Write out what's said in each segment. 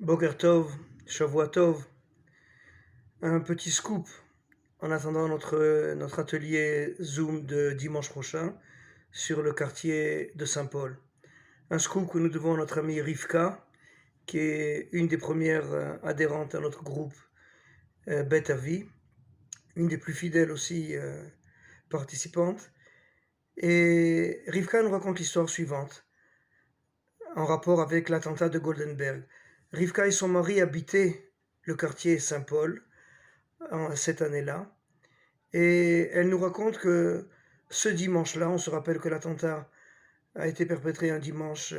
Boker Tov, Shavua Tov, un petit scoop en attendant notre atelier Zoom de dimanche prochain sur le quartier de Saint-Paul. Un scoop que nous devons à notre amie Rivka, qui est une des premières adhérentes à notre groupe Bet Avi, une des plus fidèles aussi participantes. Et Rivka nous raconte l'histoire suivante en rapport avec l'attentat de Goldenberg. Rivka et son mari habitaient le quartier Saint-Paul cette année-là, et elle nous raconte que ce dimanche-là, on se rappelle que l'attentat a été perpétré un dimanche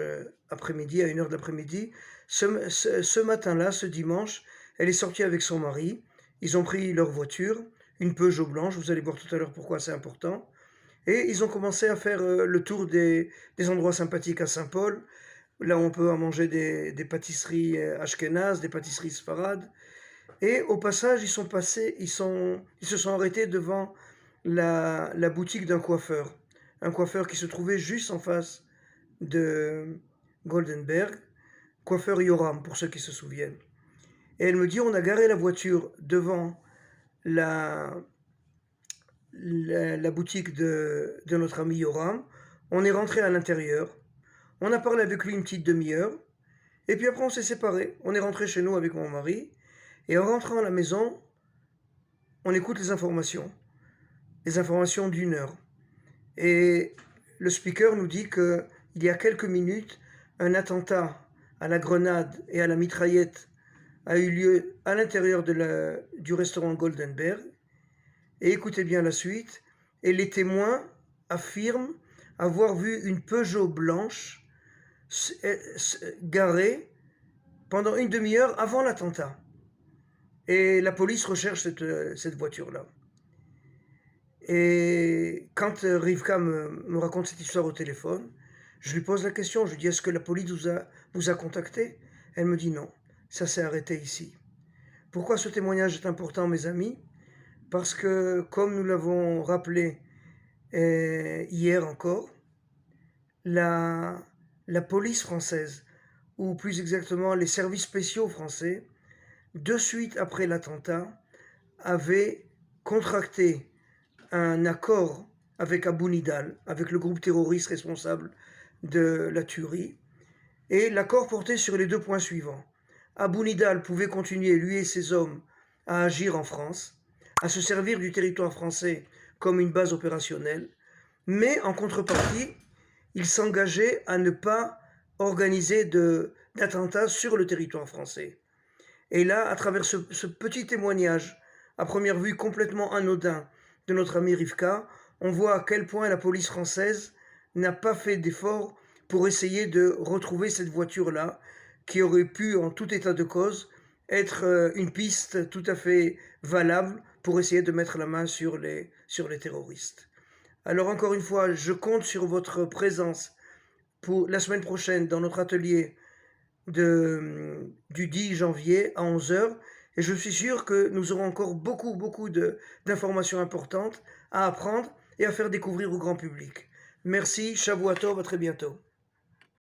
après-midi, à 1h de l'après-midi. Ce matin-là, ce dimanche, elle est sortie avec son mari. Ils ont pris leur voiture, une Peugeot blanche, vous allez voir tout à l'heure pourquoi c'est important. Et ils ont commencé à faire le tour des endroits sympathiques à Saint-Paul. Là, on peut manger des pâtisseries ashkénazes, des pâtisseries sfarades. Et au passage, ils se sont arrêtés devant la boutique d'un coiffeur. Un coiffeur qui se trouvait juste en face de Goldenberg, coiffeur Yoram, pour ceux qui se souviennent. Et elle me dit, on a garé la voiture devant la boutique de notre ami Yoram. On est rentré à l'intérieur. On a parlé avec lui une petite demi-heure. Et puis après, on s'est séparés. On est rentré chez nous avec mon mari. Et en rentrant à la maison, on écoute les informations d'une heure. Et le speaker nous dit qu'il y a quelques minutes, un attentat à la grenade et à la mitraillette a eu lieu à l'intérieur du restaurant Goldenberg. Et écoutez bien la suite. Et les témoins affirment avoir vu une Peugeot blanche garée pendant une demi-heure avant l'attentat. Et la police recherche cette voiture-là. Et quand Rivka me raconte cette histoire au téléphone, je lui pose la question, je lui dis, est-ce que la police vous a contacté? Elle me dit non, ça s'est arrêté ici. Pourquoi ce témoignage est important, mes amis? Parce que, comme nous l'avons rappelé hier encore, la police française, ou plus exactement les services spéciaux français, de suite après l'attentat, avaient contracté un accord avec Abu Nidal, avec le groupe terroriste responsable de la tuerie. Et l'accord portait sur les deux points suivants. Abu Nidal pouvait continuer, lui et ses hommes, à agir en France, à se servir du territoire français comme une base opérationnelle, mais en contrepartie, il s'engageait à ne pas organiser d'attentats sur le territoire français. Et là, à travers ce petit témoignage, à première vue complètement anodin, de notre amie Rivka, on voit à quel point la police française n'a pas fait d'efforts pour essayer de retrouver cette voiture-là, qui aurait pu, en tout état de cause, être une piste tout à fait valable pour essayer de mettre la main sur les terroristes. Alors encore une fois, je compte sur votre présence pour la semaine prochaine dans notre atelier du 10 janvier à 11h, et je suis sûr que nous aurons encore beaucoup d'informations importantes à apprendre et à faire découvrir au grand public. Merci, Shavua Tov, à très bientôt.